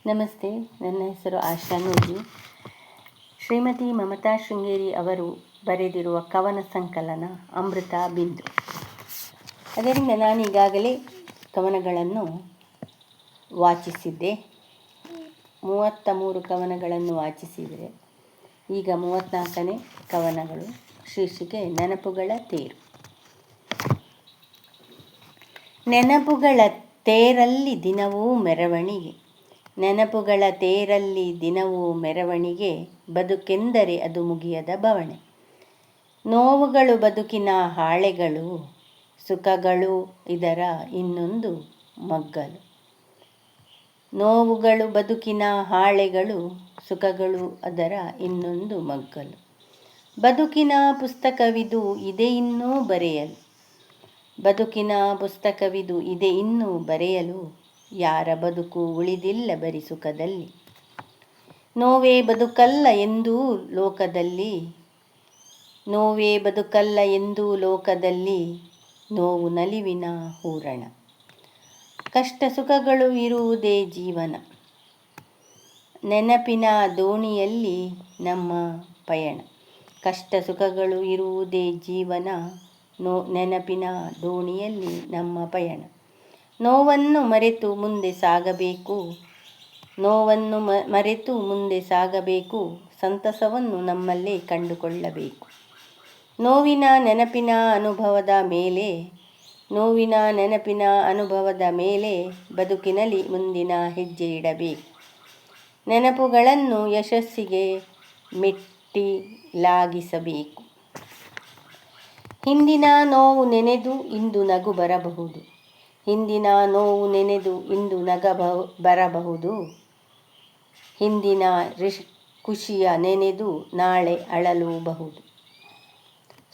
ನಮಸ್ತೆ, ನನ್ನ ಹೆಸರು ಆಶಾ ನೂಜಿ. ಶ್ರೀಮತಿ ಮಮತಾ ಶೃಂಗೇರಿ ಅವರು ಬರೆದಿರುವ ಕವನ ಸಂಕಲನ ಅಮೃತ ಬಿಂದು. ಅದರಿಂದ ನಾನು ಈಗಾಗಲೇ ಕವನಗಳನ್ನು ವಾಚಿಸಿದ್ದೆ. 33 ಕವನಗಳನ್ನು ವಾಚಿಸಿದರೆ ಈಗ 34ನೇ ಕವನಗಳು. ಶೀರ್ಷಿಕೆ ನೆನಪುಗಳ ತೇರು. ನೆನಪುಗಳ ತೇರಲ್ಲಿ ದಿನವೂ ಮೆರವಣಿಗೆ, ನೆನಪುಗಳ ತೇರಲ್ಲಿ ದಿನವೂ ಮೆರವಣಿಗೆ, ಬದುಕೆಂದರೆ ಅದು ಮುಗಿಯದ ಬವಣೆ. ನೋವುಗಳು ಬದುಕಿನ ಹಾಳೆಗಳು, ಸುಖಗಳು ಇದರ ಇನ್ನೊಂದು ಮಗ್ಗಲು. ನೋವುಗಳು ಬದುಕಿನ ಹಾಳೆಗಳು, ಸುಖಗಳು ಅದರ ಇನ್ನೊಂದು ಮಗ್ಗಲು. ಬದುಕಿನ ಪುಸ್ತಕವಿದು ಇದೆ ಇನ್ನೂ ಬರೆಯಲು, ಬದುಕಿನ ಪುಸ್ತಕವಿದು ಇದೆ ಇನ್ನೂ ಬರೆಯಲು, ಯಾರ ಬದುಕು ಉಳಿದಿಲ್ಲ ಬರಿ ಸುಖದಲ್ಲಿ. ನೋವೇ ಬದುಕಲ್ಲ ಎಂದೂ ಲೋಕದಲ್ಲಿ, ನೋವೇ ಬದುಕಲ್ಲ ಎಂದೂ ಲೋಕದಲ್ಲಿ, ನೋವು ನಲಿವಿನ ಹೂರಣ. ಕಷ್ಟ ಸುಖಗಳು ಇರುವುದೇ ಜೀವನ, ನೆನಪಿನ ದೋಣಿಯಲ್ಲಿ ನಮ್ಮ ಪಯಣ. ಕಷ್ಟ ಸುಖಗಳು ಇರುವುದೇ ಜೀವನ, ನೆನಪಿನ ದೋಣಿಯಲ್ಲಿ ನಮ್ಮ ಪಯಣ. ನೋವನ್ನು ಮರೆತು ಮುಂದೆ ಸಾಗಬೇಕು, ನೋವನ್ನು ಮರೆತು ಮುಂದೆ ಸಾಗಬೇಕು, ಸಂತಸವನ್ನು ನಮ್ಮಲ್ಲೇ ಕಂಡುಕೊಳ್ಳಬೇಕು. ನೋವಿನ ನೆನಪಿನ ಅನುಭವದ ಮೇಲೆ, ನೋವಿನ ನೆನಪಿನ ಅನುಭವದ ಮೇಲೆ ಬದುಕಿನಲ್ಲಿ ಮುಂದಿನ ಹೆಜ್ಜೆ ಇಡಬೇಕು. ನೆನಪುಗಳನ್ನು ಯಶಸ್ಸಿಗೆ ಮೆಟ್ಟಿಲಾಗಿಸಬೇಕು. ಹಿಂದಿನ ನೋವು ನೆನೆದು ಇಂದು ನಗು ಬರಬಹುದು, ಹಿಂದಿನ ನೋವು ನೆನೆದು ಇಂದು ಬರಬಹುದು, ಹಿಂದಿನ ಖುಷಿಯ ನೆನೆದು ನಾಳೆ ಅಳಲೂಬಹುದು.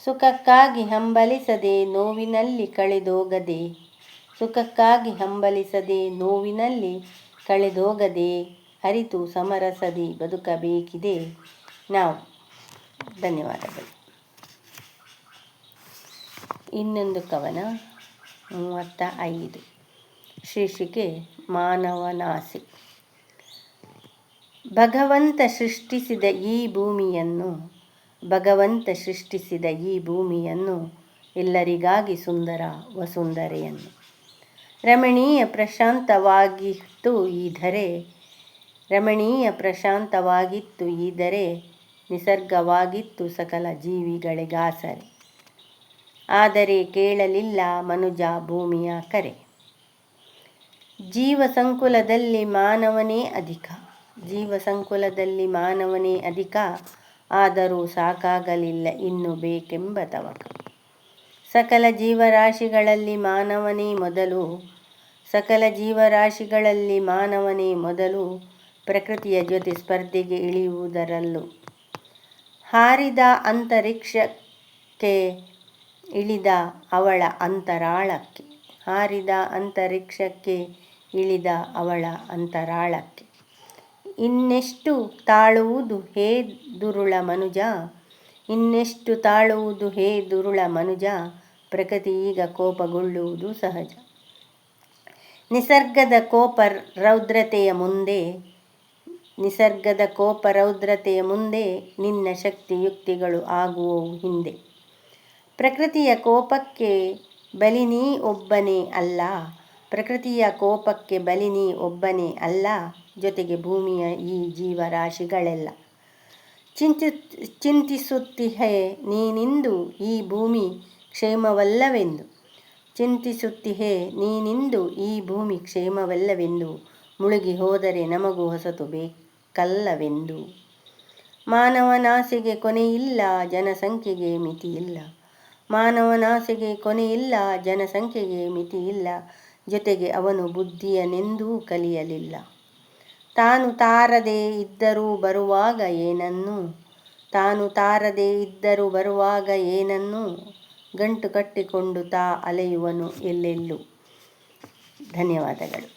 ಸುಖಕ್ಕಾಗಿ ಹಂಬಲಿಸದೆ ನೋವಿನಲ್ಲಿ ಕಳೆದೋಗದೆ, ಸುಖಕ್ಕಾಗಿ ಹಂಬಲಿಸದೆ ನೋವಿನಲ್ಲಿ ಕಳೆದೋಗದೆ, ಅರಿತು ಸಮರಸದಿ ಬದುಕಬೇಕಿದೆ ನಾವು. ಧನ್ಯವಾದಗಳು. ಇನ್ನೊಂದು ಕವನ 35. ಶೀರ್ಷಿಕೆ ಮಾನವನಾಸೆ. ಭಗವಂತ ಸೃಷ್ಟಿಸಿದ ಈ ಭೂಮಿಯನ್ನು, ಭಗವಂತ ಸೃಷ್ಟಿಸಿದ ಈ ಭೂಮಿಯನ್ನು, ಎಲ್ಲರಿಗಾಗಿ ಸುಂದರ ವಸುಂಧರೆಯನ್ನು. ರಮಣೀಯ ಪ್ರಶಾಂತವಾಗಿತ್ತು ಈ ಧರೆ, ರಮಣೀಯ ಪ್ರಶಾಂತವಾಗಿತ್ತು ಈ ಧರೆ, ನಿಸರ್ಗವಾಗಿತ್ತು ಸಕಲ ಜೀವಿಗಳಿಗಾಸರೆ. ಆದರೆ ಕೇಳಲಿಲ್ಲ ಮನುಜ ಭೂಮಿಯ ಕರೆ. ಜೀವ ಸಂಕುಲದಲ್ಲಿ ಮಾನವನೇ ಅಧಿಕ, ಜೀವ ಸಂಕುಲದಲ್ಲಿ ಮಾನವನೇ ಅಧಿಕ, ಆದರೂ ಸಾಕಾಗಲಿಲ್ಲ ಇನ್ನು ಬೇಕೆಂಬ ತವಕ. ಸಕಲ ಜೀವರಾಶಿಗಳಲ್ಲಿ ಮಾನವನೇ ಮೊದಲು, ಸಕಲ ಜೀವರಾಶಿಗಳಲ್ಲಿ ಮಾನವನೇ ಮೊದಲು, ಪ್ರಕೃತಿಯ ಜೊತೆ ಸ್ಪರ್ಧೆಗೆ ಇಳಿಯುವುದರಲ್ಲೂ. ಹಾರಿದ ಅಂತರಿಕ್ಷಕ್ಕೆ ಇಳಿದ ಅವಳ ಅಂತರಾಳಕ್ಕೆ, ಹಾರಿದ ಅಂತರಿಕ್ಷಕ್ಕೆ ಇಳಿದ ಅವಳ ಅಂತರಾಳಕ್ಕೆ. ಇನ್ನೆಷ್ಟು ತಾಳುವುದು ಹೇ ದುರುಳ ಮನುಜ, ಇನ್ನೆಷ್ಟು ತಾಳುವುದು ಹೇ ದುರುಳ ಮನುಜ, ಪ್ರಕೃತಿ ಈಗ ಕೋಪಗೊಳ್ಳುವುದು ಸಹಜ. ನಿಸರ್ಗದ ಕೋಪ ರೌದ್ರತೆಯ ಮುಂದೆ, ನಿಸರ್ಗದ ಕೋಪ ರೌದ್ರತೆಯ ಮುಂದೆ, ನಿನ್ನ ಶಕ್ತಿ ಯುಕ್ತಿಗಳು ಆಗುವವು ಹಿಂದೆ. ಪ್ರಕೃತಿಯ ಕೋಪಕ್ಕೆ ಬಲಿ ನೀ ಒಬ್ಬನೇ ಅಲ್ಲ, ಪ್ರಕೃತಿಯ ಕೋಪಕ್ಕೆ ಬಲಿ ನೀ ಒಬ್ಬನೇ ಅಲ್ಲ, ಜೊತೆಗೆ ಭೂಮಿಯ ಈ ಜೀವರಾಶಿಗಳೆಲ್ಲ. ಚಿಂತಿಸುತ್ತಿಹೆ ನೀನಿಂದು ಈ ಭೂಮಿ ಕ್ಷೇಮವಲ್ಲವೆಂದು, ಚಿಂತಿಸುತ್ತಿಹೆ ನೀನಿಂದು ಈ ಭೂಮಿ ಕ್ಷೇಮವಲ್ಲವೆಂದು, ಮುಳುಗಿ ಹೋದರೆ ನಮಗೂ ಹೊಸತು ಬೇಕಲ್ಲವೆಂದು. ಮಾನವನಾಸೆಗೆ ಕೊನೆಯಿಲ್ಲ, ಜನಸಂಖ್ಯೆಗೆ ಮಿತಿಯಿಲ್ಲ, ಮಾನವನಾಸೆಗೆ ಕೊನೆಯಿಲ್ಲ, ಜನಸಂಖ್ಯೆಗೆ ಮಿತಿಯಿಲ್ಲ, ಜೊತೆಗೆ ಅವನು ಬುದ್ಧಿಯನೆಂದೂ ಕಲಿಯಲಿಲ್ಲ. ತಾನು ತಾರದೆ ಇದ್ದರೂ ಬರುವಾಗ ಏನನ್ನು, ತಾನು ತಾರದೆ ಇದ್ದರೂ ಬರುವಾಗ ಏನನ್ನು, ಗಂಟು ಕಟ್ಟಿಕೊಂಡು ತಾ ಅಲೆಯುವನು ಎಲ್ಲೆಲ್ಲೂ. ಧನ್ಯವಾದಗಳು.